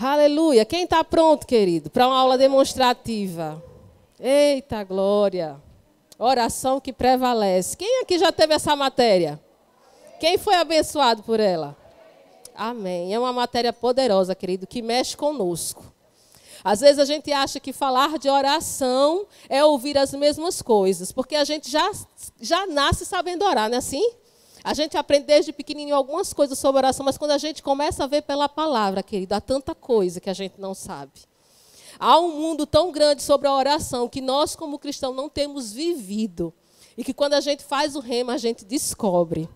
Aleluia. Quem está pronto, querido, para uma aula demonstrativa? Eita glória. Oração que prevalece. Quem aqui já teve essa matéria? Quem foi abençoado por ela? Amém. É uma matéria poderosa, querido, que mexe conosco. Às vezes a gente acha que falar de oração é ouvir as mesmas coisas, porque a gente já nasce sabendo orar, não é assim? A gente aprende desde pequenininho algumas coisas sobre oração, mas quando a gente começa a ver pela palavra, querido, há tanta coisa que a gente não sabe. Há um mundo tão grande sobre a oração que nós, como cristãos, não temos vivido. E que quando a gente faz o rema, a gente descobre.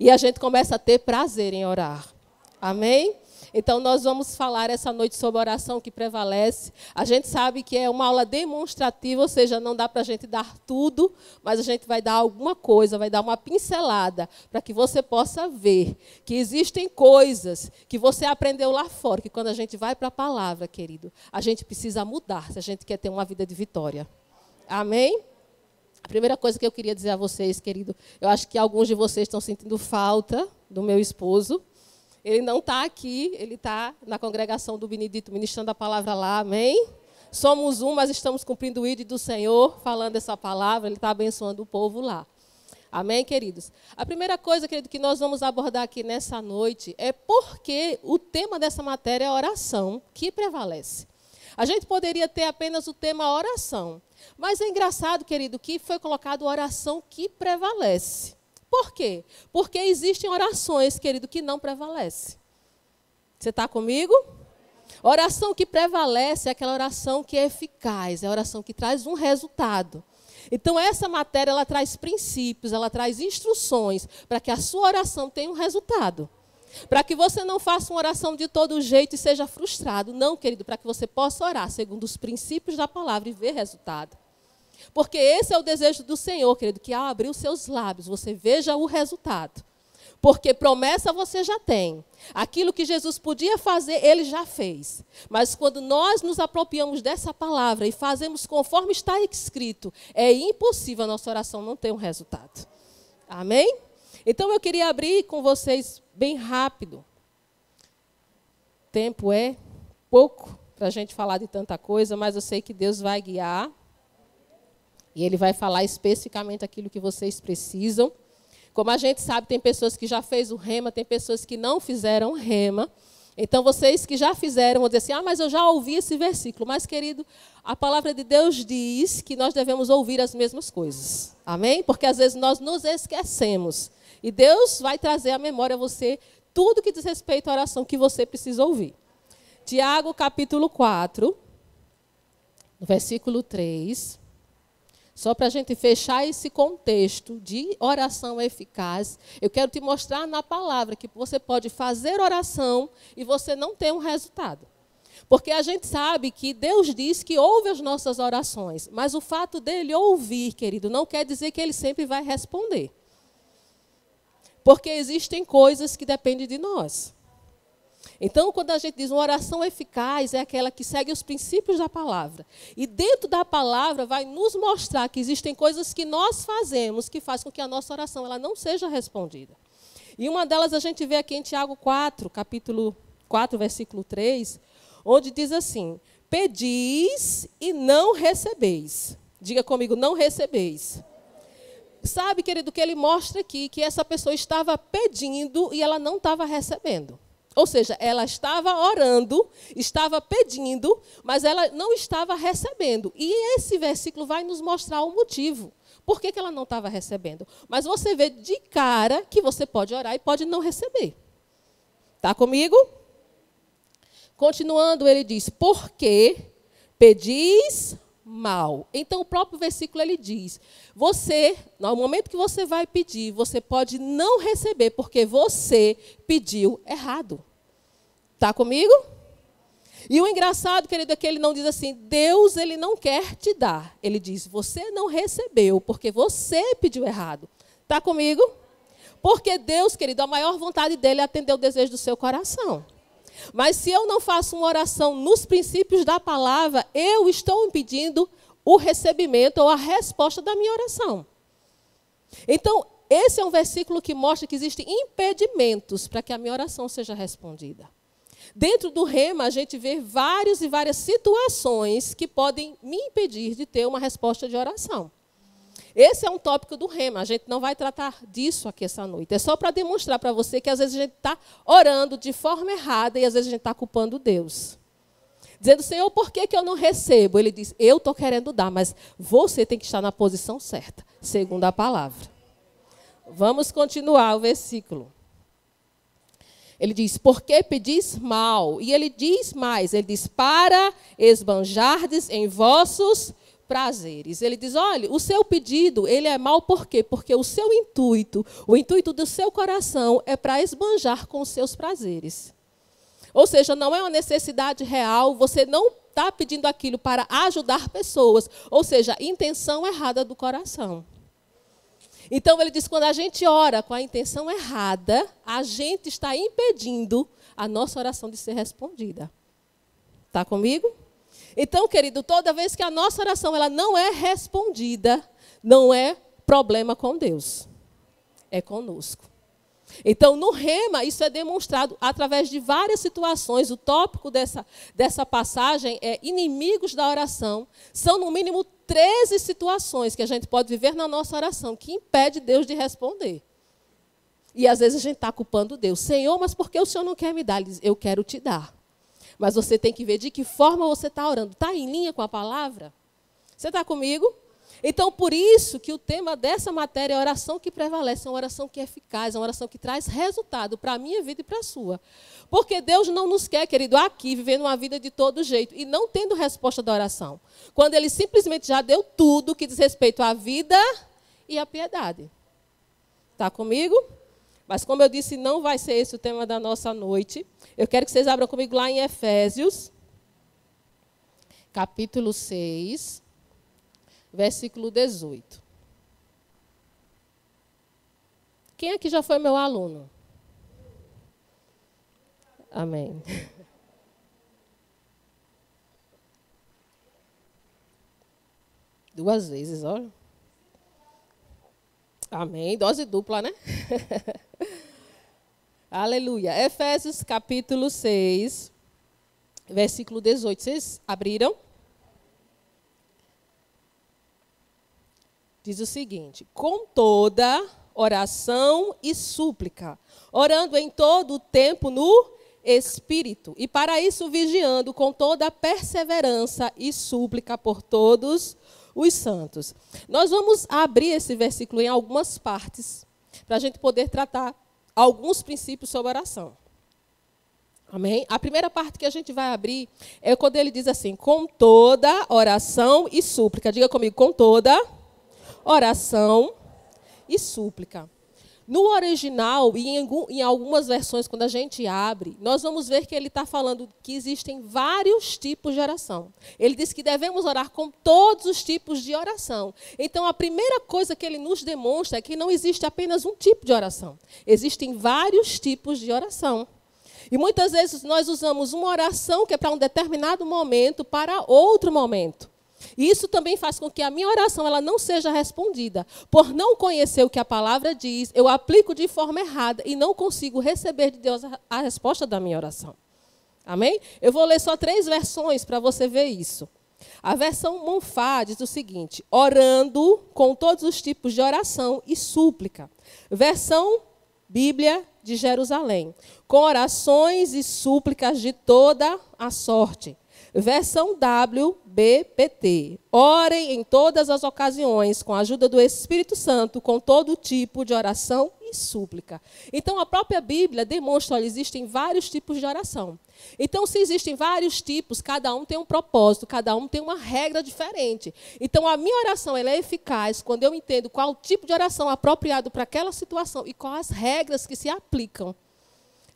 E a gente começa a ter prazer em orar. Amém? Então, nós vamos falar essa noite sobre a oração que prevalece. A gente sabe que é uma aula demonstrativa, ou seja, não dá para a gente dar tudo, mas a gente vai dar alguma coisa, vai dar uma pincelada, para que você possa ver que existem coisas que você aprendeu lá fora, que quando a gente vai para a palavra, querido, a gente precisa mudar, se a gente quer ter uma vida de vitória. Amém? A primeira coisa que eu queria dizer a vocês, querido, eu acho que alguns de vocês estão sentindo falta do meu esposo. Ele não está aqui, ele está na congregação do Benedito, ministrando a palavra lá, amém? Somos um, mas estamos cumprindo o ídolo do Senhor, falando essa palavra, ele está abençoando o povo lá. Amém, queridos? A primeira coisa, querido, que nós vamos abordar aqui nessa noite é porque o tema dessa matéria é a oração que prevalece. A gente poderia ter apenas o tema oração, mas é engraçado, querido, que foi colocado oração que prevalece. Por quê? Porque existem orações, querido, que não prevalecem. Você está comigo? Oração que prevalece é aquela oração que é eficaz, é a oração que traz um resultado. Então, essa matéria, ela traz princípios, ela traz instruções para que a sua oração tenha um resultado. Para que você não faça uma oração de todo jeito e seja frustrado. Não, querido, para que você possa orar segundo os princípios da palavra e ver resultado. Porque esse é o desejo do Senhor, querido, que ao abrir os seus lábios, você veja o resultado. Porque promessa você já tem. Aquilo que Jesus podia fazer, ele já fez. Mas quando nós nos apropriamos dessa palavra e fazemos conforme está escrito, é impossível a nossa oração não ter um resultado. Amém? Então eu queria abrir com vocês bem rápido. Tempo é pouco para a gente falar de tanta coisa, mas eu sei que Deus vai guiar. E ele vai falar especificamente aquilo que vocês precisam. Como a gente sabe, tem pessoas que já fez o rema, tem pessoas que não fizeram rema. Então, vocês que já fizeram, vão dizer assim, mas eu já ouvi esse versículo. Mas, querido, a palavra de Deus diz que nós devemos ouvir as mesmas coisas. Amém? Porque, às vezes, nós nos esquecemos. E Deus vai trazer à memória a você tudo que diz respeito à oração que você precisa ouvir. Tiago, capítulo 4, versículo 3... Só para a gente fechar esse contexto de oração eficaz, eu quero te mostrar na palavra que você pode fazer oração e você não ter um resultado. Porque a gente sabe que Deus diz que ouve as nossas orações, mas o fato dele ouvir, querido, não quer dizer que ele sempre vai responder. Porque existem coisas que dependem de nós. Então, quando a gente diz uma oração eficaz, é aquela que segue os princípios da palavra. E dentro da palavra vai nos mostrar que existem coisas que nós fazemos que faz com que a nossa oração ela não seja respondida. E uma delas a gente vê aqui em Tiago 4, capítulo 4, versículo 3, onde diz assim, pedis e não recebeis. Diga comigo, não recebeis. Sabe, querido, que ele mostra aqui que essa pessoa estava pedindo e ela não estava recebendo. Ou seja, ela estava orando, estava pedindo, mas ela não estava recebendo. E esse versículo vai nos mostrar o motivo. Por que ela não estava recebendo? Mas você vê de cara que você pode orar e pode não receber. Está comigo? Continuando, ele diz, porque pedis mal. Então, o próprio versículo ele diz, você, no momento que você vai pedir, você pode não receber, porque você pediu errado. Está comigo? E o engraçado, querido, é que ele não diz assim, Deus ele não quer te dar. Ele diz, você não recebeu, porque você pediu errado. Está comigo? Porque Deus, querido, a maior vontade dele é atender o desejo do seu coração. Mas se eu não faço uma oração nos princípios da palavra, eu estou impedindo o recebimento ou a resposta da minha oração. Então, esse é um versículo que mostra que existem impedimentos para que a minha oração seja respondida. Dentro do rema, a gente vê várias e várias situações que podem me impedir de ter uma resposta de oração. Esse é um tópico do rema. A gente não vai tratar disso aqui essa noite. É só para demonstrar para você que às vezes a gente está orando de forma errada e às vezes a gente está culpando Deus. Dizendo, Senhor, por que eu não recebo? Ele diz, eu estou querendo dar, mas você tem que estar na posição certa, segundo a palavra. Vamos continuar o versículo. Ele diz, por que pedis mal? E ele diz mais, ele diz, para esbanjardes em vossos prazeres. Ele diz, olha, o seu pedido, ele é mal por quê? Porque o seu intuito, o intuito do seu coração é para esbanjar com os seus prazeres. Ou seja, não é uma necessidade real, você não está pedindo aquilo para ajudar pessoas. Ou seja, intenção errada do coração. Então, ele diz, quando a gente ora com a intenção errada, a gente está impedindo a nossa oração de ser respondida. Está comigo? Então, querido, toda vez que a nossa oração ela não é respondida, não é problema com Deus. É conosco. Então, no rema, isso é demonstrado através de várias situações. O tópico dessa passagem é inimigos da oração. São, no mínimo, 13 situações que a gente pode viver na nossa oração que impede Deus de responder. E, às vezes, a gente está culpando Deus. Senhor, mas por que o Senhor não quer me dar? Ele diz, eu quero te dar. Mas você tem que ver de que forma você está orando. Está em linha com a palavra? Você está comigo? Então, por isso que o tema dessa matéria é a oração que prevalece, é uma oração que é eficaz, é uma oração que traz resultado para a minha vida e para a sua. Porque Deus não nos quer, querido, aqui, vivendo uma vida de todo jeito e não tendo resposta da oração. Quando Ele simplesmente já deu tudo que diz respeito à vida e à piedade. Está comigo? Mas, como eu disse, não vai ser esse o tema da nossa noite. Eu quero que vocês abram comigo lá em Efésios, capítulo 6. Versículo 18. Quem aqui já foi meu aluno? Amém. Duas vezes, olha. Amém. Dose dupla, né? Aleluia. Efésios capítulo 6, versículo 18. Vocês abriram? Diz o seguinte, com toda oração e súplica, orando em todo o tempo no Espírito, e para isso vigiando com toda perseverança e súplica por todos os santos. Nós vamos abrir esse versículo em algumas partes, para a gente poder tratar alguns princípios sobre oração. Amém? A primeira parte que a gente vai abrir é quando ele diz assim, com toda oração e súplica. Diga comigo, com toda oração e súplica. No original, e em algumas versões, quando a gente abre, nós vamos ver que ele está falando que existem vários tipos de oração. Ele diz que devemos orar com todos os tipos de oração. Então, a primeira coisa que ele nos demonstra é que não existe apenas um tipo de oração. Existem vários tipos de oração. E muitas vezes nós usamos uma oração que é para um determinado momento, para outro momento. E isso também faz com que a minha oração ela não seja respondida. Por não conhecer o que a palavra diz, eu aplico de forma errada e não consigo receber de Deus a resposta da minha oração. Amém? Eu vou ler só 3 versões para você ver isso. A versão Monfá diz o seguinte, orando com todos os tipos de oração e súplica. Versão Bíblia de Jerusalém, com orações e súplicas de toda a sorte. Versão WBPT. Orem em todas as ocasiões, com a ajuda do Espírito Santo, com todo tipo de oração e súplica. Então, a própria Bíblia demonstra, olha, existem vários tipos de oração. Então, se existem vários tipos, cada um tem um propósito, cada um tem uma regra diferente. Então, a minha oração ela é eficaz quando eu entendo qual o tipo de oração apropriado para aquela situação e quais as regras que se aplicam.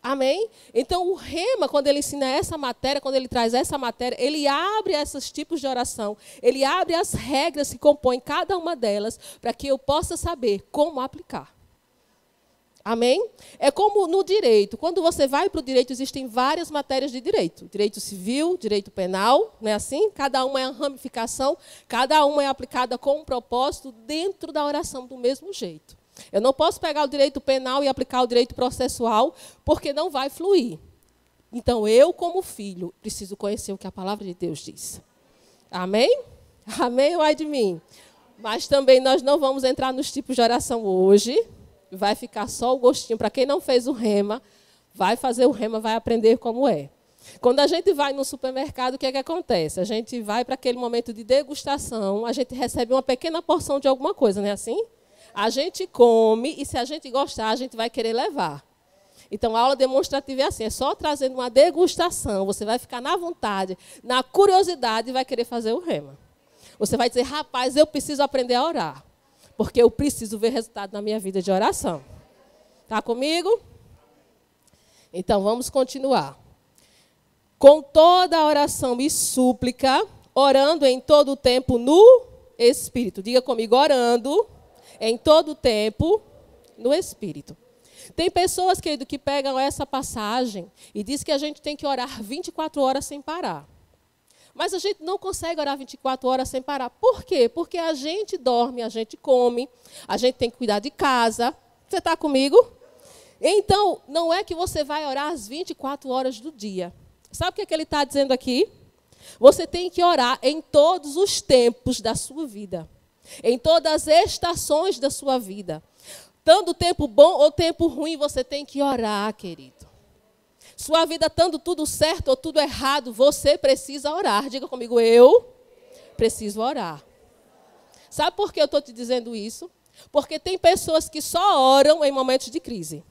Amém? Então, o rema, quando ele ensina essa matéria, quando ele traz essa matéria, ele abre esses tipos de oração, ele abre as regras que compõem cada uma delas, para que eu possa saber como aplicar. Amém? É como no direito. Quando você vai para o direito, existem várias matérias de direito. Direito civil, direito penal, não é assim? Cada uma é uma ramificação, cada uma é aplicada com um propósito dentro da oração do mesmo jeito. Eu não posso pegar o direito penal e aplicar o direito processual, porque não vai fluir. Então, eu, como filho, preciso conhecer o que a palavra de Deus diz. Amém? Amém, ai de mim. Mas também nós não vamos entrar nos tipos de oração hoje. Vai ficar só o gostinho. Para quem não fez o rema, vai fazer o rema, vai aprender como é. Quando a gente vai no supermercado, o que é que acontece? A gente vai para aquele momento de degustação, a gente recebe uma pequena porção de alguma coisa, não é assim? A gente come e, se a gente gostar, a gente vai querer levar. Então, a aula demonstrativa é assim, é só trazendo uma degustação, você vai ficar na vontade, na curiosidade e vai querer fazer o rema. Você vai dizer, rapaz, eu preciso aprender a orar, porque eu preciso ver resultado na minha vida de oração. Está comigo? Então, vamos continuar. Com toda a oração e súplica, orando em todo o tempo no Espírito. Diga comigo, orando em todo o tempo no Espírito. Tem pessoas, querido, que pegam essa passagem e diz que a gente tem que orar 24 horas sem parar. Mas a gente não consegue orar 24 horas sem parar. Por quê? Porque a gente dorme, a gente come, a gente tem que cuidar de casa. Você está comigo? Então, não é que você vai orar as 24 horas do dia. Sabe o que ele está dizendo aqui? Você tem que orar em todos os tempos da sua vida. Em todas as estações da sua vida. Tanto tempo bom ou tempo ruim, você tem que orar, querido. Sua vida estando tudo certo ou tudo errado, você precisa orar. Diga comigo, eu preciso orar. Sabe por que eu estou te dizendo isso? Porque tem pessoas que só oram em momentos de crise.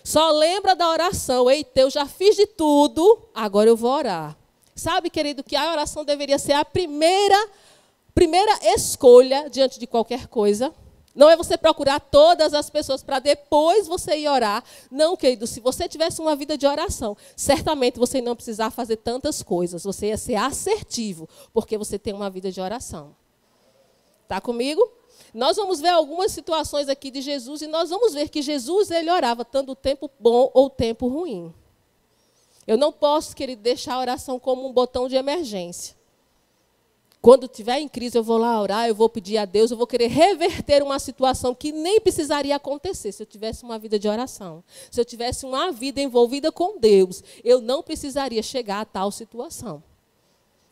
Só lembra da oração. Eita, eu já fiz de tudo, agora eu vou orar. Sabe, querido, que a oração deveria ser a primeira escolha diante de qualquer coisa. Não é você procurar todas as pessoas para depois você ir orar. Não, querido, se você tivesse uma vida de oração, certamente você não precisar fazer tantas coisas. Você ia ser assertivo, porque você tem uma vida de oração. Está comigo? Nós vamos ver algumas situações aqui de Jesus e nós vamos ver que Jesus, ele orava tanto o tempo bom ou o tempo ruim. Eu não posso, querido, deixar a oração como um botão de emergência. Quando estiver em crise, eu vou lá orar, eu vou pedir a Deus, eu vou querer reverter uma situação que nem precisaria acontecer se eu tivesse uma vida de oração. Se eu tivesse uma vida envolvida com Deus, eu não precisaria chegar a tal situação.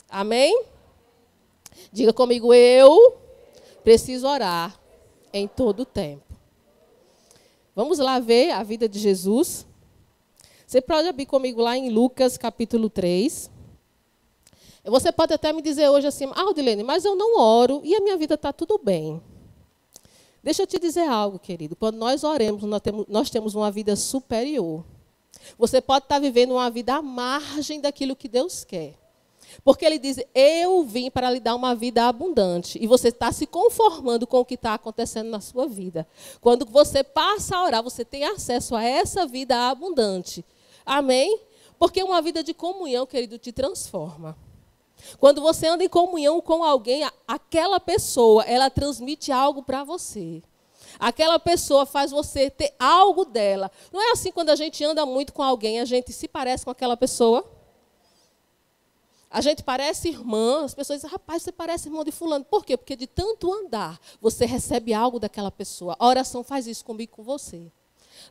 Amém? Diga comigo, eu preciso orar em todo o tempo. Vamos lá ver a vida de Jesus. Você pode abrir comigo lá em Lucas, capítulo 3. Você pode até me dizer hoje assim, Aldilene, mas eu não oro e a minha vida está tudo bem. Deixa eu te dizer algo, querido. Quando nós oremos, nós temos uma vida superior. Você pode estar vivendo uma vida à margem daquilo que Deus quer. Porque ele diz, eu vim para lhe dar uma vida abundante. E você está se conformando com o que está acontecendo na sua vida. Quando você passa a orar, você tem acesso a essa vida abundante. Amém? Porque uma vida de comunhão, querido, te transforma. Quando você anda em comunhão com alguém, aquela pessoa, ela transmite algo para você. Aquela pessoa faz você ter algo dela. Não é assim quando a gente anda muito com alguém, a gente se parece com aquela pessoa? A gente parece irmã, as pessoas dizem, rapaz, você parece irmão de fulano. Por quê? Porque de tanto andar, você recebe algo daquela pessoa. A oração faz isso comigo e com você.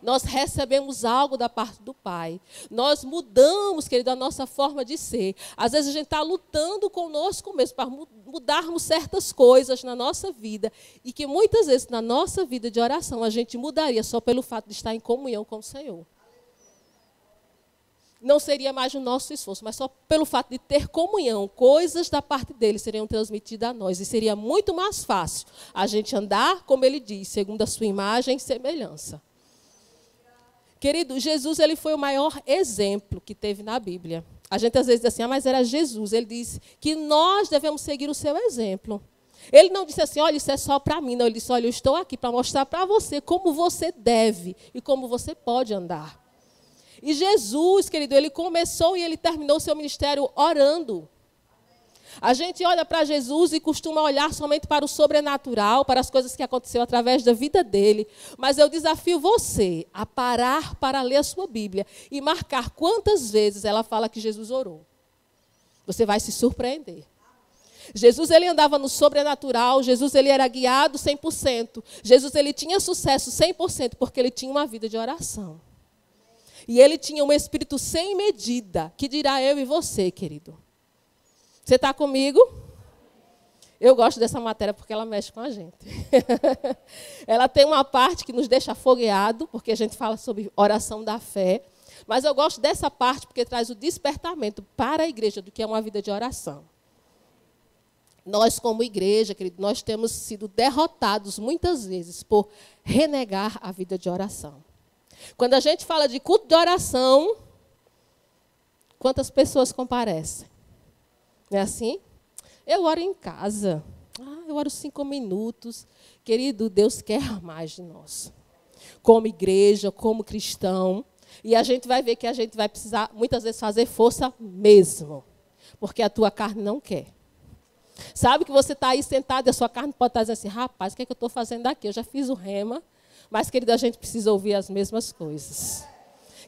Nós recebemos algo da parte do Pai. Nós mudamos, querido, a nossa forma de ser. Às vezes a gente está lutando conosco mesmo para mudarmos certas coisas na nossa vida. E que muitas vezes na nossa vida de oração a gente mudaria só pelo fato de estar em comunhão com o Senhor. Não seria mais o nosso esforço, mas só pelo fato de ter comunhão, coisas da parte dele seriam transmitidas a nós. E seria muito mais fácil a gente andar, como ele diz, segundo a sua imagem e semelhança. Querido, Jesus, ele foi o maior exemplo que teve na Bíblia. A gente às vezes diz assim, mas era Jesus. Ele diz que nós devemos seguir o seu exemplo. Ele não disse assim, olha, isso é só para mim. Não, ele disse, olha, eu estou aqui para mostrar para você como você deve e como você pode andar. E Jesus, querido, ele começou e ele terminou o seu ministério orando. A gente olha para Jesus e costuma olhar somente para o sobrenatural, para as coisas que aconteceram através da vida dele. Mas eu desafio você a parar para ler a sua Bíblia e marcar quantas vezes ela fala que Jesus orou. Você vai se surpreender. Jesus, ele andava no sobrenatural, Jesus, ele era guiado 100%. Jesus, ele tinha sucesso 100% porque ele tinha uma vida de oração. E ele tinha um espírito sem medida, que dirá eu e você, querido. Você está comigo? Eu gosto dessa matéria porque ela mexe com a gente. Ela tem uma parte que nos deixa afogueado, porque a gente fala sobre oração da fé. Mas eu gosto dessa parte porque traz o despertamento para a igreja do que é uma vida de oração. Nós, como igreja, querido, nós temos sido derrotados muitas vezes por renegar a vida de oração. Quando a gente fala de culto de oração, quantas pessoas comparecem? Não é assim? Eu oro em casa. Eu oro 5 minutos. Querido, Deus quer mais de nós. Como igreja, como cristão. E a gente vai ver que a gente vai precisar, muitas vezes, fazer força mesmo. Porque a tua carne não quer. Sabe que você está aí sentado e a sua carne pode estar dizendo assim, rapaz, o que é que eu estou fazendo aqui? Eu já fiz o rema, mas, querido, a gente precisa ouvir as mesmas coisas.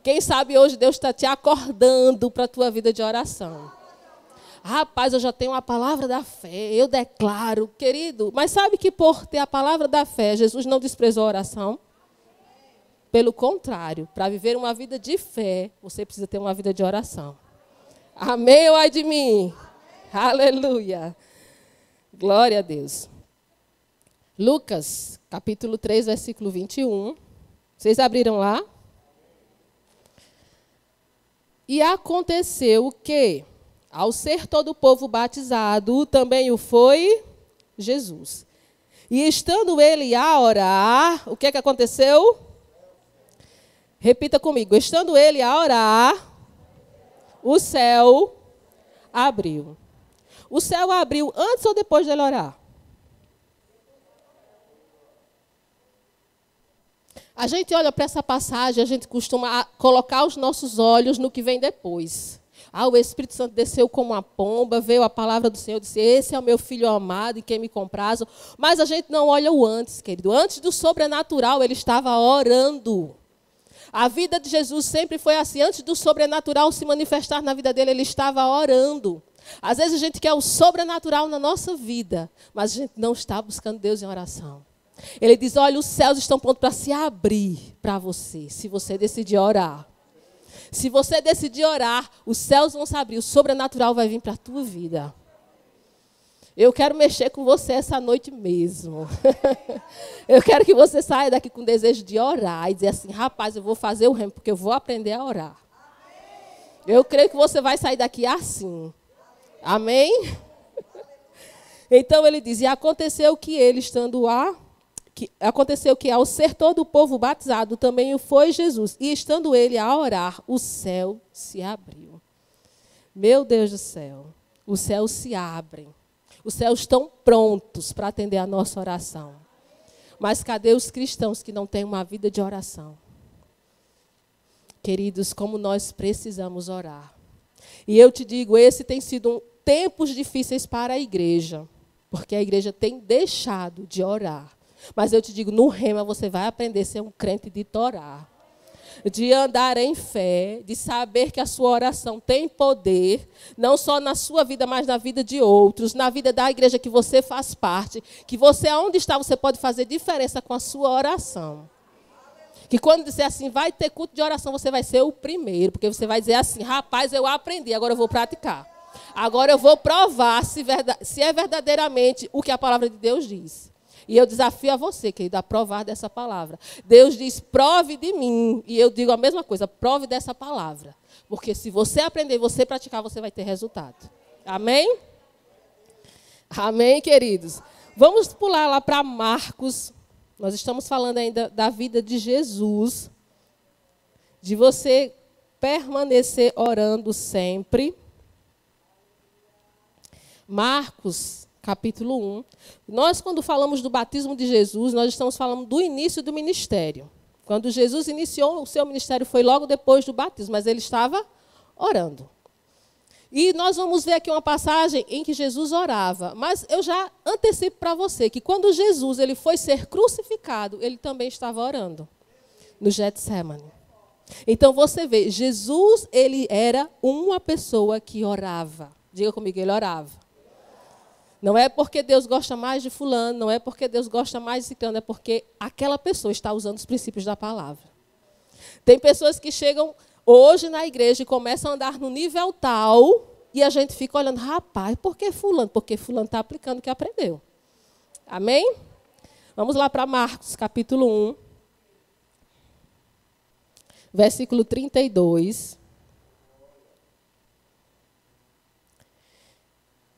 Quem sabe hoje Deus está te acordando para a tua vida de oração. Rapaz, eu já tenho a palavra da fé, eu declaro, querido. Mas sabe que por ter a palavra da fé, Jesus não desprezou a oração? Pelo contrário, para viver uma vida de fé, você precisa ter uma vida de oração. Amém ou ai de mim? Aleluia. Glória a Deus. Lucas, capítulo 3, versículo 21. Vocês abriram lá? E aconteceu que, ao ser todo o povo batizado, também o foi Jesus. E estando ele a orar, o que aconteceu? Repita comigo. Estando ele a orar, o céu abriu. O céu abriu antes ou depois dele orar? A gente olha para essa passagem, a gente costuma colocar os nossos olhos no que vem depois. O Espírito Santo desceu como uma pomba, veio a palavra do Senhor, disse, esse é o meu filho amado, em quem me comprazo. Mas a gente não olha o antes, querido. Antes do sobrenatural, ele estava orando. A vida de Jesus sempre foi assim. Antes do sobrenatural se manifestar na vida dele, ele estava orando. Às vezes a gente quer o sobrenatural na nossa vida, mas a gente não está buscando Deus em oração. Ele diz, olha, os céus estão prontos para se abrir para você, se você decidir orar. Se você decidir orar, os céus vão se abrir, o sobrenatural vai vir para a tua vida. Eu quero mexer com você essa noite mesmo. Eu quero que você saia daqui com desejo de orar e dizer assim, rapaz, eu vou fazer o remo, porque eu vou aprender a orar. Eu creio que você vai sair daqui assim. Amém? Então ele diz, e aconteceu que ele estando aconteceu que ao ser todo o povo batizado, também o foi Jesus. E estando ele a orar, o céu se abriu. Meu Deus do céu, os céus se abrem. Os céus estão prontos para atender a nossa oração. Mas cadê os cristãos que não têm uma vida de oração? Queridos, como nós precisamos orar. E eu te digo, esse tem sido tempos difíceis para a igreja, porque a igreja tem deixado de orar. Mas eu te digo, no rema você vai aprender a ser um crente de orar, de andar em fé, de saber que a sua oração tem poder, não só na sua vida, mas na vida de outros, na vida da igreja que você faz parte, que você, aonde está, você pode fazer diferença com a sua oração. Que quando disser assim, vai ter culto de oração, você vai ser o primeiro, porque você vai dizer assim, rapaz, eu aprendi, agora eu vou praticar. Agora eu vou provar se é verdadeiramente o que a palavra de Deus diz. E eu desafio a você, querido, a provar dessa palavra. Deus diz, prove de mim. E eu digo a mesma coisa, prove dessa palavra. Porque se você aprender, você praticar, você vai ter resultado. Amém? Amém, queridos? Vamos pular lá para Marcos. Nós estamos falando ainda da vida de Jesus. De você permanecer orando sempre. Marcos, capítulo 1. Nós, quando falamos do batismo de Jesus, nós estamos falando do início do ministério. Quando Jesus iniciou o seu ministério, foi logo depois do batismo, mas ele estava orando. E nós vamos ver aqui uma passagem em que Jesus orava. Mas eu já antecipo para você que quando Jesus ele foi ser crucificado, ele também estava orando no Getsemane. Então você vê, Jesus ele era uma pessoa que orava. Diga comigo, ele orava. Não é porque Deus gosta mais de fulano, não é porque Deus gosta mais de ciclano, é porque aquela pessoa está usando os princípios da palavra. Tem pessoas que chegam hoje na igreja e começam a andar no nível tal, e a gente fica olhando, rapaz, por que fulano? Porque fulano está aplicando o que aprendeu. Amém? Vamos lá para Marcos, capítulo 1, versículo 32.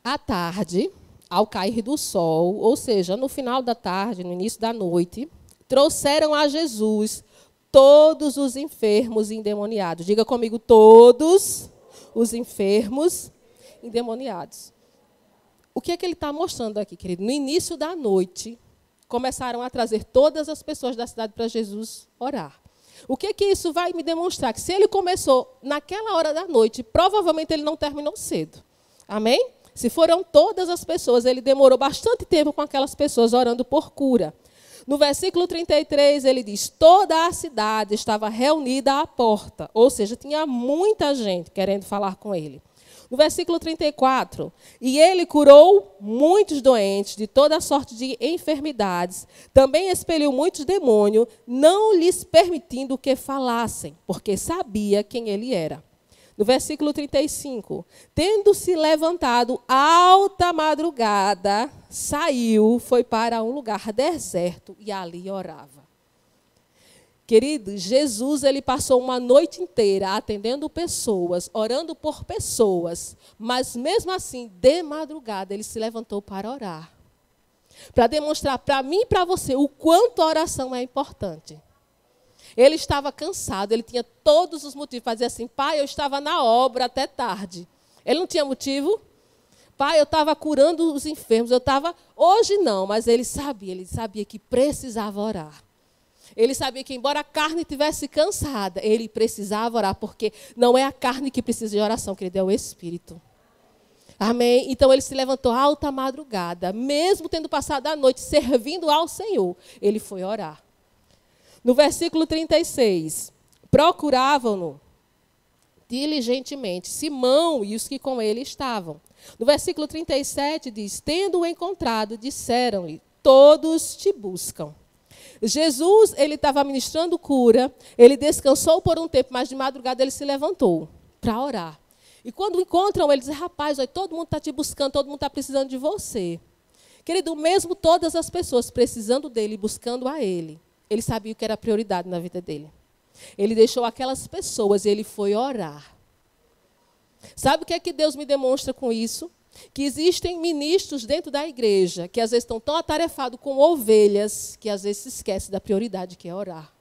À tarde, ao cair do sol, ou seja, no final da tarde, no início da noite, trouxeram a Jesus todos os enfermos e endemoniados. Diga comigo, todos os enfermos e endemoniados. O que é que ele está mostrando aqui, querido? No início da noite, começaram a trazer todas as pessoas da cidade para Jesus orar. O que é que isso vai me demonstrar? Que se ele começou naquela hora da noite, provavelmente ele não terminou cedo. Amém? Se foram todas as pessoas, ele demorou bastante tempo com aquelas pessoas orando por cura. No versículo 33, ele diz, toda a cidade estava reunida à porta, ou seja, tinha muita gente querendo falar com ele. No versículo 34, e ele curou muitos doentes de toda sorte de enfermidades, também expeliu muitos demônios, não lhes permitindo que falassem, porque sabia quem ele era. No versículo 35, tendo-se levantado alta madrugada, saiu, foi para um lugar deserto e ali orava. Querido, Jesus, ele passou uma noite inteira atendendo pessoas, orando por pessoas, mas mesmo assim, de madrugada, ele se levantou para orar. Para demonstrar para mim e para você o quanto a oração é importante. Ele estava cansado, ele tinha todos os motivos para dizer assim, pai, eu estava na obra até tarde. Ele não tinha motivo? Pai, eu estava curando os enfermos, eu estava... Hoje não, mas ele sabia que precisava orar. Ele sabia que, embora a carne estivesse cansada, ele precisava orar, porque não é a carne que precisa de oração, querido, é o Espírito. Amém? Então, ele se levantou alta madrugada, mesmo tendo passado a noite servindo ao Senhor, ele foi orar. No versículo 36, procuravam-no diligentemente Simão e os que com ele estavam. No versículo 37 diz, tendo-o encontrado, disseram-lhe, todos te buscam. Jesus, ele estava ministrando cura, ele descansou por um tempo, mas de madrugada ele se levantou para orar. E quando encontram ele, diz, rapaz, olha, todo mundo está te buscando, todo mundo está precisando de você. Querido, mesmo todas as pessoas precisando dele, buscando a ele, ele sabia o que era prioridade na vida dele. Ele deixou aquelas pessoas e ele foi orar. Sabe o que é que Deus me demonstra com isso? Que existem ministros dentro da igreja que às vezes estão tão atarefados com ovelhas que às vezes se esquece da prioridade que é orar.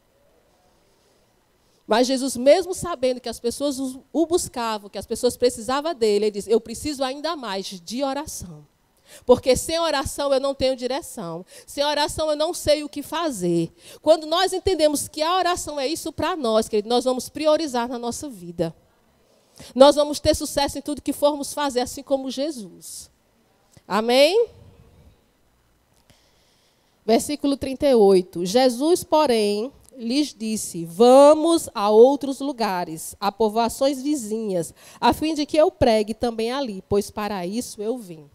Mas Jesus, mesmo sabendo que as pessoas o buscavam, que as pessoas precisavam dele, ele disse, eu preciso ainda mais de oração. Porque sem oração eu não tenho direção. Sem oração eu não sei o que fazer. Quando nós entendemos que a oração é isso para nós, querido, nós vamos priorizar na nossa vida. Nós vamos ter sucesso em tudo que formos fazer, assim como Jesus. Amém? Versículo 38. Jesus, porém, lhes disse, vamos a outros lugares, a povoações vizinhas, a fim de que eu pregue também ali, pois para isso eu vim.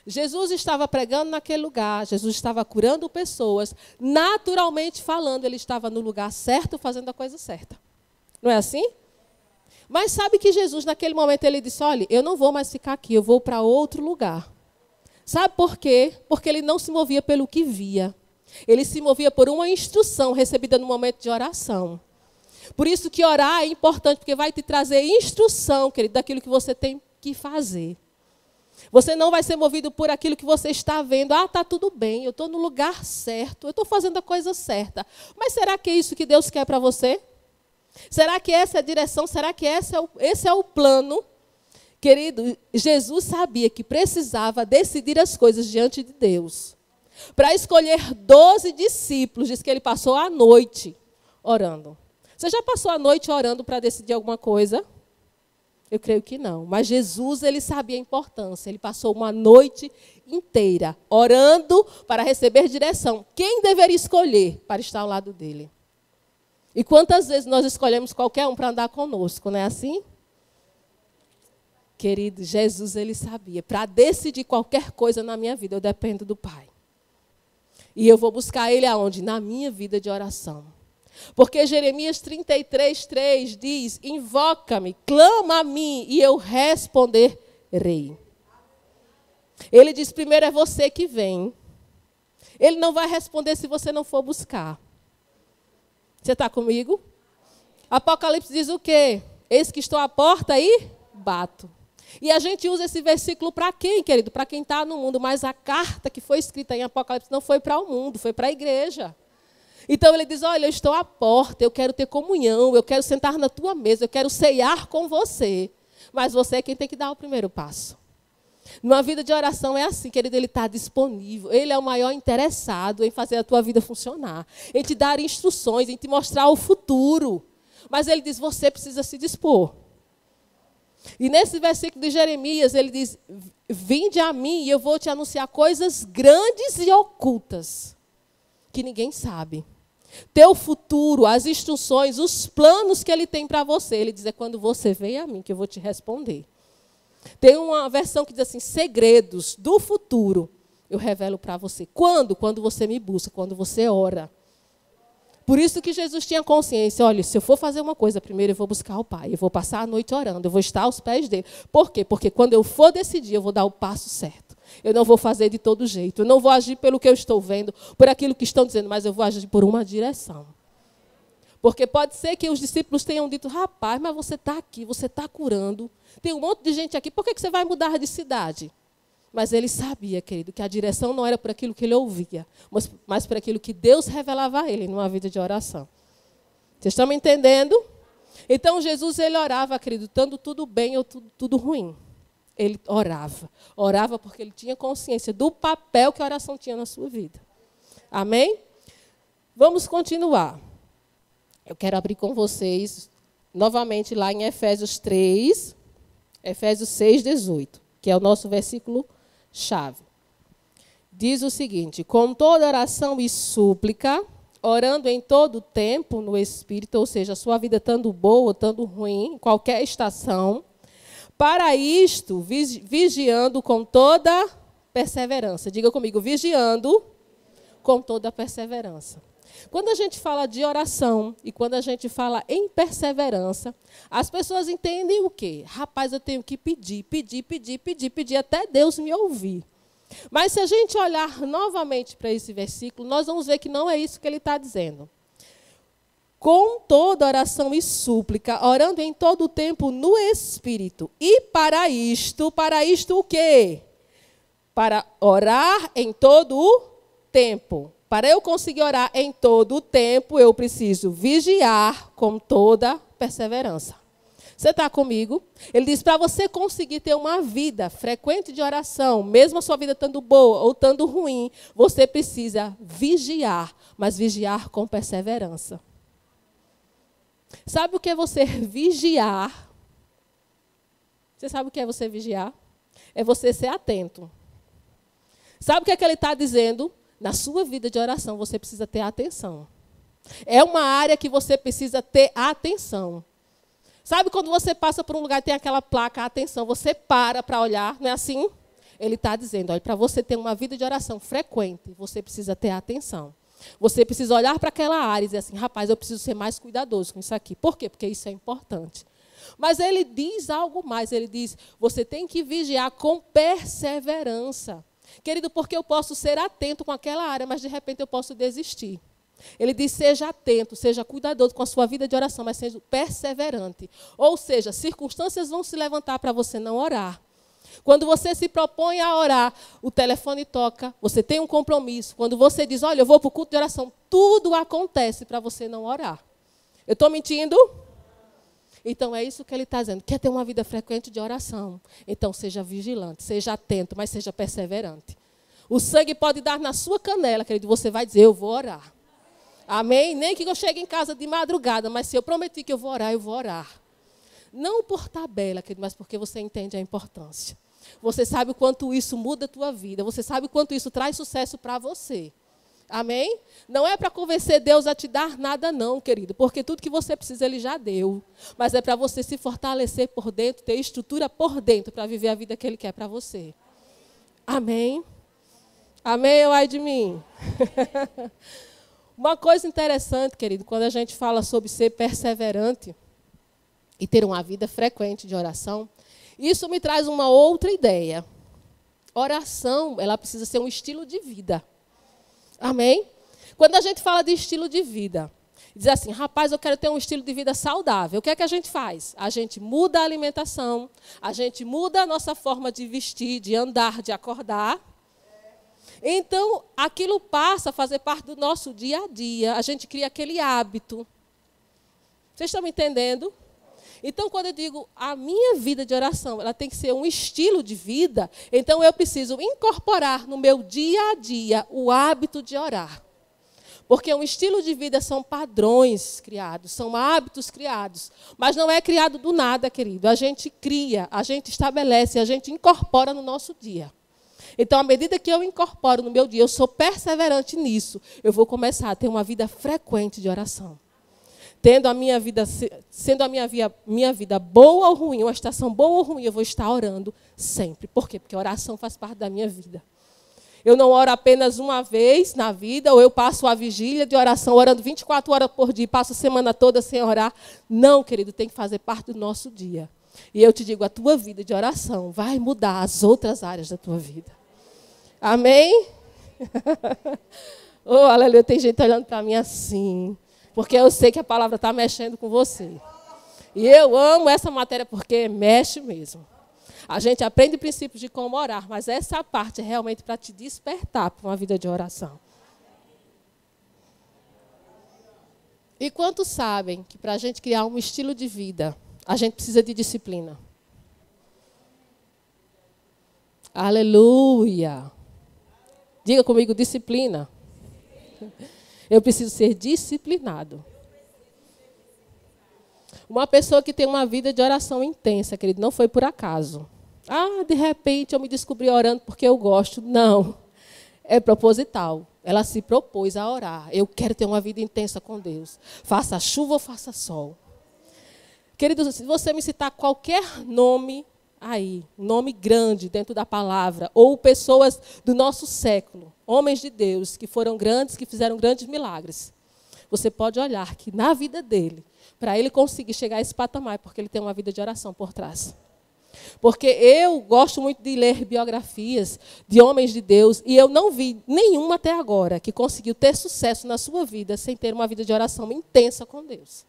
Jesus estava pregando naquele lugar, Jesus estava curando pessoas, naturalmente falando, ele estava no lugar certo, fazendo a coisa certa. Não é assim? Mas sabe que Jesus, naquele momento, ele disse, olha, eu não vou mais ficar aqui, eu vou para outro lugar. Sabe por quê? Porque ele não se movia pelo que via. Ele se movia por uma instrução recebida no momento de oração. Por isso que orar é importante, porque vai te trazer instrução, querido, daquilo que você tem que fazer. Você não vai ser movido por aquilo que você está vendo. Ah, está tudo bem, eu estou no lugar certo, eu estou fazendo a coisa certa. Mas será que é isso que Deus quer para você? Será que essa é a direção? Será que esse é o plano? Querido, Jesus sabia que precisava decidir as coisas diante de Deus. Para escolher 12 discípulos, diz que ele passou a noite orando. Você já passou a noite orando para decidir alguma coisa? Eu creio que não. Mas Jesus, ele sabia a importância. Ele passou uma noite inteira orando para receber direção. Quem deveria escolher para estar ao lado dele? E quantas vezes nós escolhemos qualquer um para andar conosco, não é assim? Querido, Jesus, ele sabia. Para decidir qualquer coisa na minha vida, eu dependo do Pai. E eu vou buscar ele aonde? Na minha vida de oração. Porque Jeremias 33:3 diz: invoca-me, clama a mim e eu responderei. Ele diz: primeiro é você que vem. Ele não vai responder se você não for buscar. Você está comigo? Apocalipse diz o quê? Eis que estou à porta e bato. E a gente usa esse versículo para quem, querido? Para quem está no mundo. Mas a carta que foi escrita em Apocalipse não foi para o mundo, foi para a igreja. Então ele diz: olha, eu estou à porta, eu quero ter comunhão, eu quero sentar na tua mesa, eu quero ceiar com você. Mas você é quem tem que dar o primeiro passo. Numa vida de oração é assim, querido, ele está disponível. Ele é o maior interessado em fazer a tua vida funcionar, em te dar instruções, em te mostrar o futuro. Mas ele diz: você precisa se dispor. E nesse versículo de Jeremias, ele diz: vinde a mim e eu vou te anunciar coisas grandes e ocultas, que ninguém sabe. Teu futuro, as instruções, os planos que ele tem para você. Ele diz: é quando você vem a mim que eu vou te responder. Tem uma versão que diz assim: segredos do futuro eu revelo para você. Quando? Quando você me busca, quando você ora. Por isso que Jesus tinha consciência: olha, se eu for fazer uma coisa, primeiro eu vou buscar o Pai, eu vou passar a noite orando, eu vou estar aos pés dele. Por quê? Porque quando eu for decidir, eu vou dar o passo certo. Eu não vou fazer de todo jeito, eu não vou agir pelo que eu estou vendo, por aquilo que estão dizendo, mas eu vou agir por uma direção. Porque pode ser que os discípulos tenham dito: rapaz, mas você está aqui, você está curando, tem um monte de gente aqui, por que você vai mudar de cidade? Mas ele sabia, querido, que a direção não era por aquilo que ele ouvia, mas por aquilo que Deus revelava a ele numa vida de oração. Vocês estão me entendendo? Então Jesus, ele orava, querido, estando tudo bem ou tudo ruim. Ele orava. Orava porque ele tinha consciência do papel que a oração tinha na sua vida. Amém? Vamos continuar. Eu quero abrir com vocês, novamente, lá em Efésios 3, Efésios 6:18, que é o nosso versículo-chave. Diz o seguinte: com toda oração e súplica, orando em todo tempo no Espírito, ou seja, a sua vida estando boa, estando ruim, em qualquer estação, para isto, vigiando com toda perseverança. Diga comigo: vigiando com toda perseverança. Quando a gente fala de oração e quando a gente fala em perseverança, as pessoas entendem o quê? Rapaz, eu tenho que pedir até Deus me ouvir. Mas se a gente olhar novamente para esse versículo, nós vamos ver que não é isso que ele está dizendo. Com toda oração e súplica, orando em todo o tempo no Espírito. E para isto o quê? Para orar em todo o tempo. Para eu conseguir orar em todo o tempo, eu preciso vigiar com toda perseverança. Você está comigo? Ele diz: para você conseguir ter uma vida frequente de oração, mesmo a sua vida estando boa ou estando ruim, você precisa vigiar, mas vigiar com perseverança. Sabe o que é você vigiar? Você sabe o que é você vigiar? É você ser atento. Sabe o que é que ele está dizendo? Na sua vida de oração, você precisa ter atenção. É uma área que você precisa ter atenção. Sabe quando você passa por um lugar e tem aquela placa, atenção, você para olhar, não é assim? Ele está dizendo: olha, para você ter uma vida de oração frequente, você precisa ter atenção. Você precisa olhar para aquela área e dizer assim: rapaz, eu preciso ser mais cuidadoso com isso aqui. Por quê? Porque isso é importante. Mas ele diz algo mais, ele diz: você tem que vigiar com perseverança. Querido, porque eu posso ser atento com aquela área, mas de repente eu posso desistir. Ele diz: seja atento, seja cuidadoso com a sua vida de oração, mas seja perseverante. Ou seja, circunstâncias vão se levantar para você não orar. Quando você se propõe a orar, o telefone toca, você tem um compromisso. Quando você diz: olha, eu vou para o culto de oração, tudo acontece para você não orar. Eu estou mentindo? Então, é isso que ele está dizendo. Quer ter uma vida frequente de oração? Então, seja vigilante, seja atento, mas seja perseverante. O sangue pode dar na sua canela, querido. Você vai dizer: eu vou orar. Amém? Nem que eu chegue em casa de madrugada, mas se eu prometi que eu vou orar, eu vou orar. Não por tabela, querido, mas porque você entende a importância. Você sabe o quanto isso muda a tua vida. Você sabe o quanto isso traz sucesso para você. Amém? Não é para convencer Deus a te dar nada não, querido, porque tudo que você precisa Ele já deu. Mas é para você se fortalecer por dentro, ter estrutura por dentro para viver a vida que Ele quer para você. Amém? Amém ou ai de mim? Uma coisa interessante, querido, quando a gente fala sobre ser perseverante e ter uma vida frequente de oração, isso me traz uma outra ideia. Oração, ela precisa ser um estilo de vida. Amém? Quando a gente fala de estilo de vida, diz assim, rapaz, eu quero ter um estilo de vida saudável. O que é que a gente faz? A gente muda a alimentação, a gente muda a nossa forma de vestir, de andar, de acordar. Então, aquilo passa a fazer parte do nosso dia a dia. A gente cria aquele hábito. Vocês estão me entendendo? Então, quando eu digo a minha vida de oração, ela tem que ser um estilo de vida, então eu preciso incorporar no meu dia a dia o hábito de orar. Porque um estilo de vida são padrões criados, são hábitos criados. Mas não é criado do nada, querido. A gente cria, a gente estabelece, a gente incorpora no nosso dia. Então, à medida que eu incorporo no meu dia, eu sou perseverante nisso, eu vou começar a ter uma vida frequente de oração. Tendo a minha vida, sendo a minha vida boa ou ruim, uma estação boa ou ruim, eu vou estar orando sempre. Por quê? Porque a oração faz parte da minha vida. Eu não oro apenas uma vez na vida, ou eu passo a vigília de oração orando 24 horas por dia, passo a semana toda sem orar. Não, querido, tem que fazer parte do nosso dia. E eu te digo, a tua vida de oração vai mudar as outras áreas da tua vida. Amém? Oh, aleluia, tem gente olhando para mim assim, porque eu sei que a palavra está mexendo com você. E eu amo essa matéria porque mexe mesmo. A gente aprende princípios de como orar, mas essa parte é realmente para te despertar para uma vida de oração. E quantos sabem que para a gente criar um estilo de vida, a gente precisa de disciplina? Aleluia! Diga comigo, disciplina. Eu preciso ser disciplinado. Uma pessoa que tem uma vida de oração intensa, querido, não foi por acaso. Ah, de repente eu me descobri orando porque eu gosto. Não, é proposital. Ela se propôs a orar. Eu quero ter uma vida intensa com Deus. Faça chuva ou faça sol. Querido, se você me citar qualquer nome aí, um nome grande dentro da palavra, ou pessoas do nosso século, homens de Deus, que foram grandes, que fizeram grandes milagres, você pode olhar que na vida dele, para ele conseguir chegar a esse patamar, porque ele tem uma vida de oração por trás. Porque eu gosto muito de ler biografias de homens de Deus, e eu não vi nenhuma até agora que conseguiu ter sucesso na sua vida sem ter uma vida de oração intensa com Deus.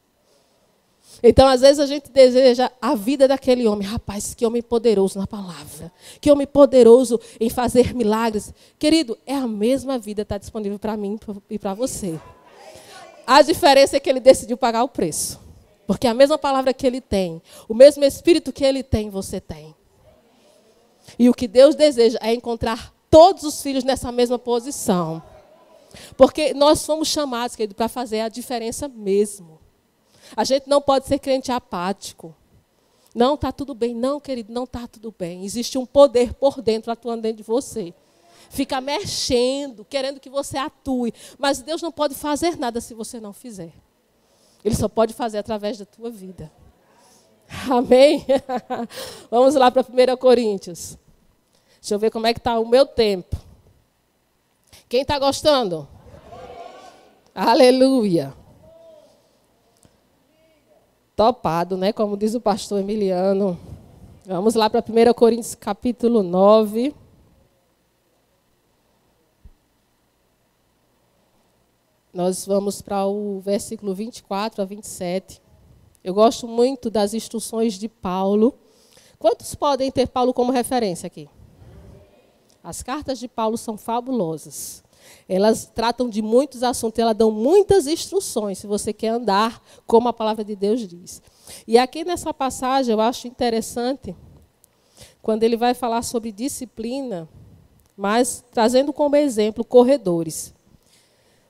Então, às vezes, a gente deseja a vida daquele homem. Rapaz, que homem poderoso na palavra. Que homem poderoso em fazer milagres. Querido, é a mesma vida que está disponível para mim e para você. A diferença é que ele decidiu pagar o preço. Porque a mesma palavra que ele tem, o mesmo espírito que ele tem, você tem. E o que Deus deseja é encontrar todos os filhos nessa mesma posição. Porque nós fomos chamados, querido, para fazer a diferença mesmo. A gente não pode ser crente apático. Não está tudo bem. Não, querido, não está tudo bem. Existe um poder por dentro, atuando dentro de você. Fica mexendo, querendo que você atue. Mas Deus não pode fazer nada se você não fizer. Ele só pode fazer através da tua vida. Amém? Vamos lá para 1 Coríntios. Deixa eu ver como é que está o meu tempo. Quem está gostando? Aleluia. Topado, né? Como diz o pastor Emiliano. Vamos lá para 1 Coríntios capítulo 9. Nós vamos para o versículo 24 a 27. Eu gosto muito das instruções de Paulo. Quantos podem ter Paulo como referência aqui? As cartas de Paulo são fabulosas. Elas tratam de muitos assuntos, elas dão muitas instruções, se você quer andar como a palavra de Deus diz. E aqui nessa passagem, eu acho interessante, quando ele vai falar sobre disciplina, mas trazendo como exemplo corredores.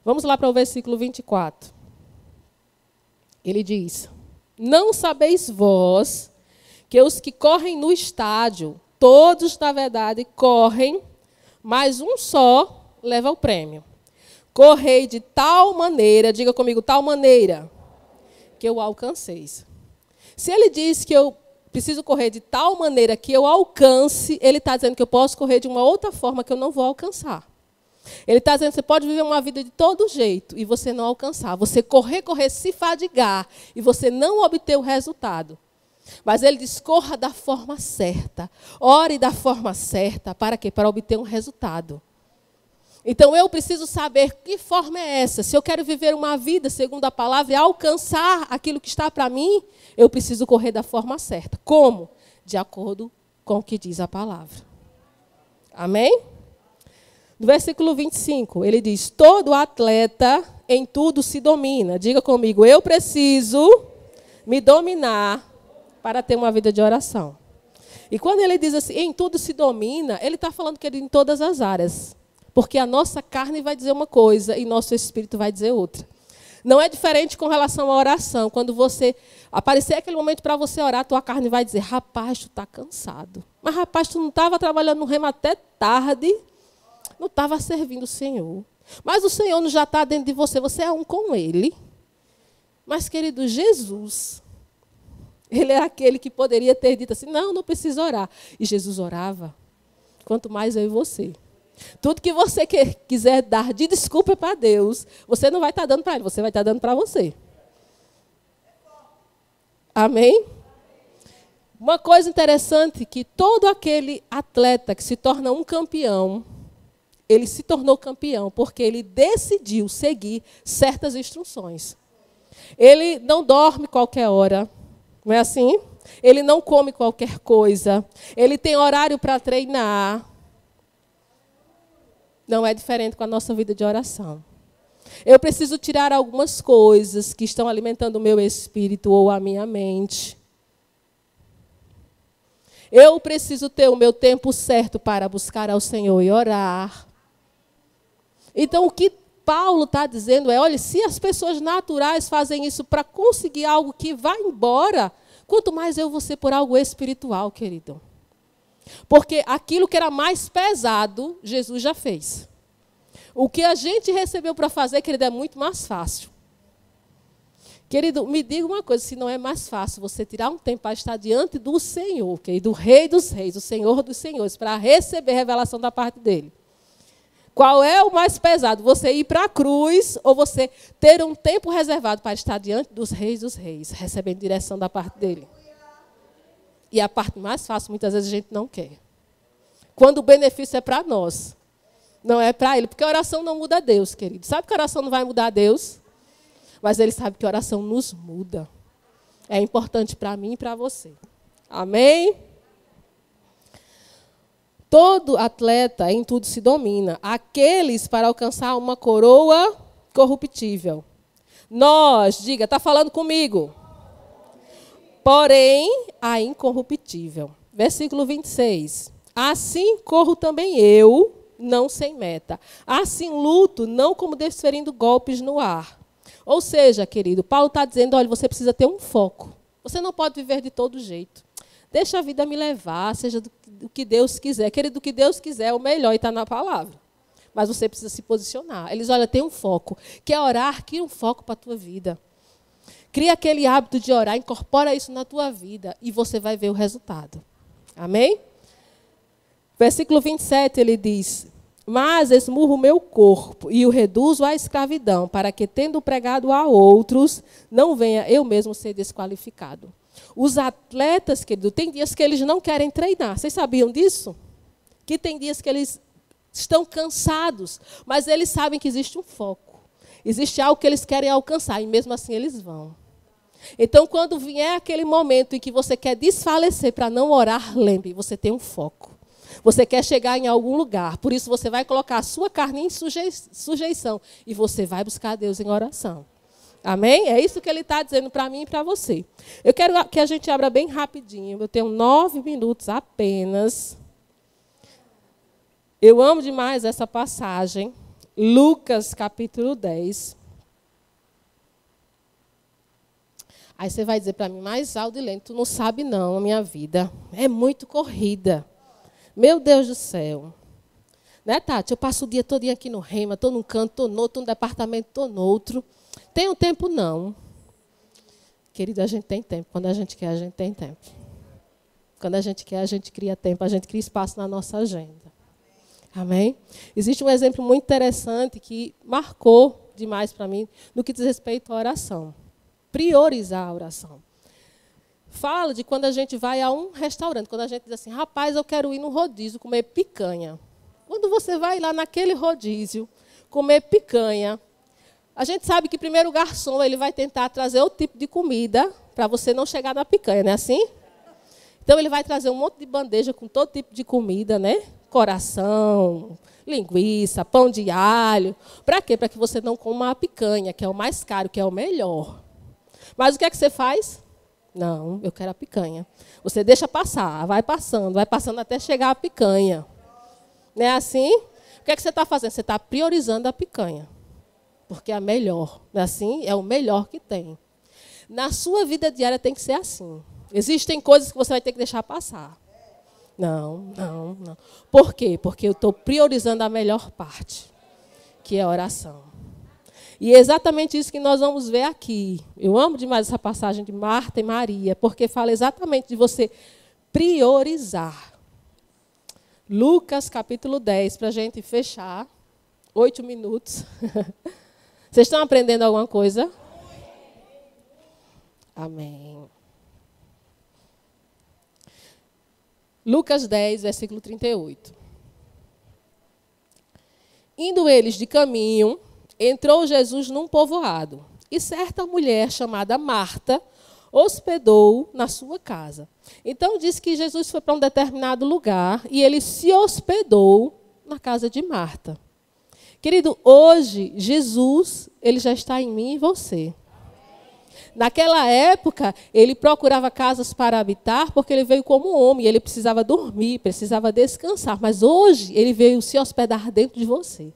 Vamos lá para o versículo 24. Ele diz: não sabeis vós que os que correm no estádio, todos, na verdade, correm, mas um só leva o prêmio. Correi de tal maneira, diga comigo, tal maneira, que eu alcanceis. Se ele diz que eu preciso correr de tal maneira que eu alcance, ele está dizendo que eu posso correr de uma outra forma que eu não vou alcançar. Ele está dizendo que você pode viver uma vida de todo jeito e você não alcançar. Você correr, se fadigar e você não obter o resultado. Mas ele diz, corra da forma certa. Ore da forma certa. Para quê? Para obter um resultado. Então eu preciso saber que forma é essa. Se eu quero viver uma vida segundo a palavra e alcançar aquilo que está para mim, eu preciso correr da forma certa. Como? De acordo com o que diz a palavra. Amém? No versículo 25, ele diz, todo atleta em tudo se domina. Diga comigo, eu preciso me dominar para ter uma vida de oração. E quando ele diz assim, em tudo se domina, ele está falando que ele em todas as áreas. Porque a nossa carne vai dizer uma coisa e nosso espírito vai dizer outra. Não é diferente com relação à oração. Quando você aparecer aquele momento para você orar, tua carne vai dizer, rapaz, tu está cansado. Mas, rapaz, tu não estava trabalhando no remo até tarde, não estava servindo o Senhor. Mas o Senhor não já está dentro de você, você é um com Ele. Mas, querido, Jesus, Ele é aquele que poderia ter dito assim, não precisa orar. E Jesus orava, quanto mais eu e você. Tudo que você quiser dar de desculpa para Deus, você não vai estar dando para Ele, você vai estar dando para você. Amém? Uma coisa interessante que todo aquele atleta que se torna um campeão, ele se tornou campeão porque ele decidiu seguir certas instruções. Ele não dorme qualquer hora, não é assim? Ele não come qualquer coisa. Ele tem horário para treinar. Não é diferente com a nossa vida de oração. Eu preciso tirar algumas coisas que estão alimentando o meu espírito ou a minha mente. Eu preciso ter o meu tempo certo para buscar ao Senhor e orar. Então, o que Paulo está dizendo é, olha, se as pessoas naturais fazem isso para conseguir algo que vai embora, quanto mais eu vou ser por algo espiritual, querido. Porque aquilo que era mais pesado, Jesus já fez. O que a gente recebeu para fazer, querido, é muito mais fácil. Querido, me diga uma coisa, se não é mais fácil você tirar um tempo para estar diante do Senhor, querido, do Rei dos Reis, o Senhor dos Senhores, para receber revelação da parte dele. Qual é o mais pesado? Você ir para a cruz ou você ter um tempo reservado para estar diante dos Reis, recebendo direção da parte dele? E a parte mais fácil, muitas vezes, a gente não quer. Quando o benefício é para nós, não é para ele. Porque a oração não muda Deus, querido. Sabe que a oração não vai mudar Deus? Mas ele sabe que a oração nos muda. É importante para mim e para você. Amém? Todo atleta em tudo se domina. Aqueles para alcançar uma coroa corruptível. Nós, diga, está falando comigo. Porém, a incorruptível. Versículo 26. Assim corro também eu, não sem meta. Assim luto, não como desferindo golpes no ar. Ou seja, querido, Paulo está dizendo, olha, você precisa ter um foco. Você não pode viver de todo jeito. Deixa a vida me levar, seja do que Deus quiser. Querido, o que Deus quiser é o melhor e está na palavra. Mas você precisa se posicionar. Eles, olha, tem um foco. Quer orar? Cria um foco para a tua vida. Cria aquele hábito de orar, incorpora isso na tua vida e você vai ver o resultado. Amém? Versículo 27, ele diz, mas esmurro o meu corpo e o reduzo à escravidão, para que, tendo pregado a outros, não venha eu mesmo ser desqualificado. Os atletas, querido, tem dias que eles não querem treinar. Vocês sabiam disso? Que tem dias que eles estão cansados, mas eles sabem que existe um foco. Existe algo que eles querem alcançar e mesmo assim eles vão. Então, quando vier aquele momento em que você quer desfalecer para não orar, lembre, você tem um foco. Você quer chegar em algum lugar, por isso você vai colocar a sua carne em sujeição e você vai buscar a Deus em oração. Amém? É isso que ele está dizendo para mim e para você. Eu quero que a gente abra bem rapidinho. Eu tenho 9 minutos apenas. Eu amo demais essa passagem. Lucas, capítulo 10. Aí você vai dizer para mim, mas Aldilene, tu não sabe não, a minha vida é muito corrida. Meu Deus do céu. Né, Tati? Eu passo o dia todo aqui no rema, estou num canto, estou no outro, estou num departamento, estou no outro. Tenho tempo, não. Querido, a gente tem tempo. Quando a gente quer, a gente tem tempo. Quando a gente quer, a gente cria tempo, a gente cria espaço na nossa agenda. Amém? Existe um exemplo muito interessante que marcou demais para mim no que diz respeito à oração. Priorizar a oração. Fala de quando a gente vai a um restaurante, quando a gente diz assim, rapaz, eu quero ir no rodízio comer picanha. Quando você vai lá naquele rodízio comer picanha, a gente sabe que primeiro o garçom ele vai tentar trazer outro tipo de comida para você não chegar na picanha, não é assim? Então ele vai trazer um monte de bandeja com todo tipo de comida, né? Coração, linguiça, pão de alho. Para quê? Para que você não coma a picanha, que é o mais caro, que é o melhor. Mas o que é que você faz? Não, eu quero a picanha. Você deixa passar, vai passando até chegar a picanha. Não é assim? O que é que você está fazendo? Você está priorizando a picanha. Porque é a melhor. Não é assim? É o melhor que tem. Na sua vida diária tem que ser assim. Existem coisas que você vai ter que deixar passar. Não. Por quê? Porque eu estou priorizando a melhor parte, que é a oração. E é exatamente isso que nós vamos ver aqui. Eu amo demais essa passagem de Marta e Maria, porque fala exatamente de você priorizar. Lucas, capítulo 10, para a gente fechar. 8 minutos. Vocês estão aprendendo alguma coisa? Amém. Lucas 10, versículo 38. Indo eles de caminho, entrou Jesus num povoado, e certa mulher chamada Marta hospedou na sua casa. Então diz que Jesus foi para um determinado lugar e ele se hospedou na casa de Marta. Querido, hoje Jesus, ele já está em mim e você. Naquela época, ele procurava casas para habitar, porque ele veio como homem, ele precisava dormir, precisava descansar. Mas hoje, ele veio se hospedar dentro de você.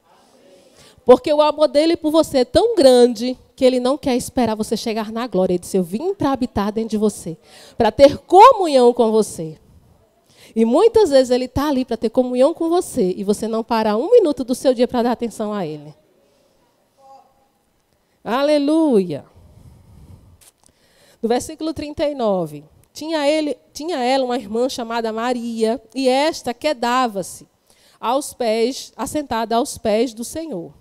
Porque o amor dele por você é tão grande, que ele não quer esperar você chegar na glória. Ele disse, eu vim para habitar dentro de você, para ter comunhão com você. E muitas vezes ele está ali para ter comunhão com você, e você não para um minuto do seu dia para dar atenção a ele. Aleluia! No versículo 39, tinha ela uma irmã chamada Maria, e esta quedava-se assentada aos pés do Senhor,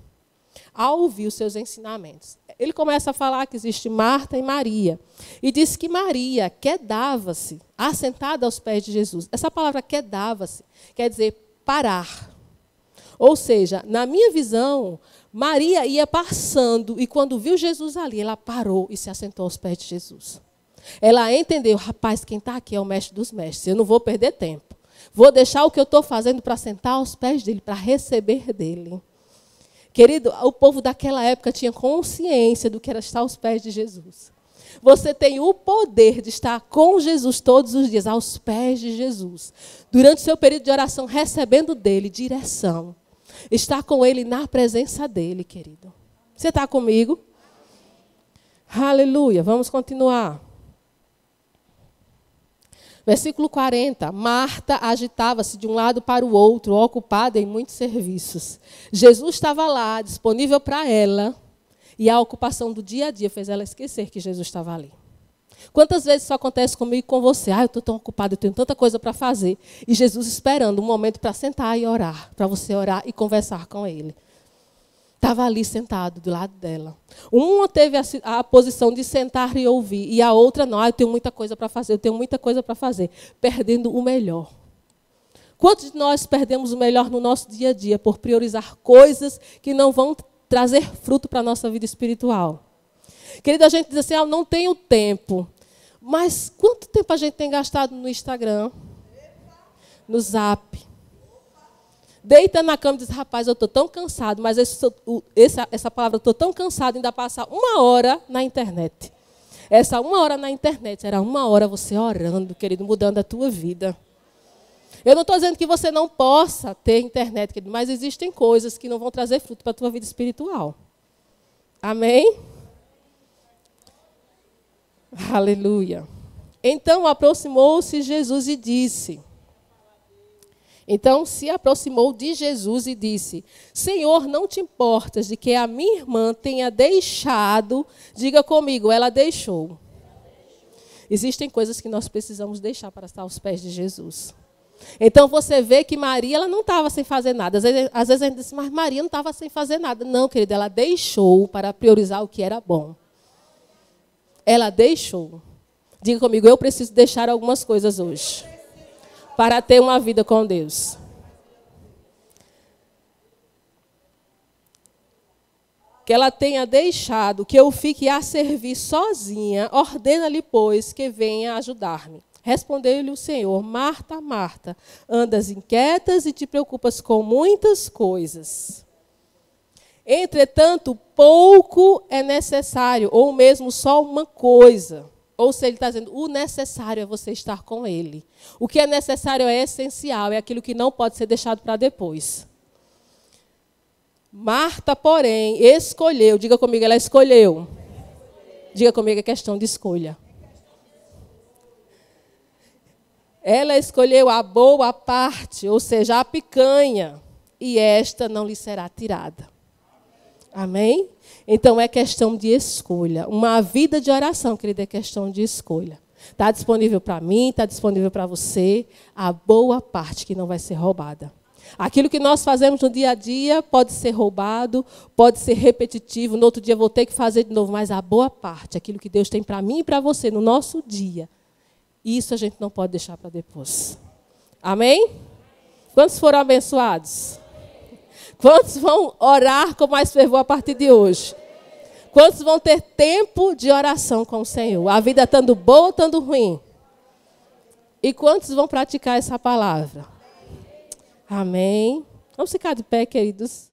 ao ouvir os seus ensinamentos. Ele começa a falar que existe Marta e Maria, e diz que Maria quedava-se assentada aos pés de Jesus. Essa palavra quedava-se quer dizer parar. Ou seja, na minha visão, Maria ia passando e quando viu Jesus ali, ela parou e se assentou aos pés de Jesus. Ela entendeu, rapaz, quem está aqui é o mestre dos mestres, eu não vou perder tempo. Vou deixar o que eu estou fazendo para sentar aos pés dele, para receber dele. Querido, o povo daquela época tinha consciência do que era estar aos pés de Jesus. Você tem o poder de estar com Jesus todos os dias, aos pés de Jesus. Durante o seu período de oração, recebendo dele direção. Estar com ele na presença dele, querido. Você está comigo? Aleluia. Vamos continuar. Versículo 40. Marta agitava-se de um lado para o outro, ocupada em muitos serviços. Jesus estava lá, disponível para ela, e a ocupação do dia a dia fez ela esquecer que Jesus estava ali. Quantas vezes isso acontece comigo e com você? Eu estou tão ocupado, eu tenho tanta coisa para fazer. E Jesus esperando um momento para sentar e orar, para você orar e conversar com ele. Estava ali sentado do lado dela. Uma teve a posição de sentar e ouvir, e a outra não. Eu tenho muita coisa para fazer, eu tenho muita coisa para fazer. Perdendo o melhor. Quantos de nós perdemos o melhor no nosso dia a dia por priorizar coisas que não vão trazer fruto para a nossa vida espiritual? Querida, a gente diz assim, eu não tenho tempo. Mas quanto tempo a gente tem gastado no Instagram? No Zap? Deita na cama e diz, rapaz, eu estou tão cansado, mas essa palavra, eu estou tão cansado, ainda passar 1 hora na internet. Essa 1 hora na internet, era 1 hora você orando, querido, mudando a tua vida. Eu não estou dizendo que você não possa ter internet, querido, mas existem coisas que não vão trazer fruto para a tua vida espiritual. Amém? Aleluia. Então aproximou-se Jesus e disse... Então se aproximou de Jesus e disse, Senhor, não te importas de que a minha irmã tenha deixado, diga comigo, ela deixou. Existem coisas que nós precisamos deixar para estar aos pés de Jesus. Então você vê que Maria ela não estava sem fazer nada. Às vezes a gente diz, mas Maria não estava sem fazer nada. Não, querida, ela deixou para priorizar o que era bom. Ela deixou. Diga comigo, eu preciso deixar algumas coisas hoje para ter uma vida com Deus. Que ela tenha deixado que eu fique a servir sozinha, ordena-lhe, pois, que venha ajudar-me. Respondeu-lhe o Senhor, Marta, Marta, andas inquietas e te preocupas com muitas coisas. Entretanto, pouco é necessário, ou mesmo só uma coisa. Ou seja, ele está dizendo, o necessário é você estar com ele. O que é necessário é essencial, é aquilo que não pode ser deixado para depois. Marta, porém, escolheu, diga comigo, ela escolheu. Diga comigo, é questão de escolha. Ela escolheu a boa parte, ou seja, a picanha, e esta não lhe será tirada. Amém? Então é questão de escolha. Uma vida de oração, querida, é questão de escolha. Está disponível para mim, está disponível para você, a boa parte que não vai ser roubada. Aquilo que nós fazemos no dia a dia pode ser roubado, pode ser repetitivo, no outro dia vou ter que fazer de novo, mas a boa parte, aquilo que Deus tem para mim e para você no nosso dia, isso a gente não pode deixar para depois. Amém? Quantos foram abençoados? Quantos vão orar com mais fervor a partir de hoje? Quantos vão ter tempo de oração com o Senhor? A vida estando boa ou estando ruim? E quantos vão praticar essa palavra? Amém. Vamos ficar de pé, queridos.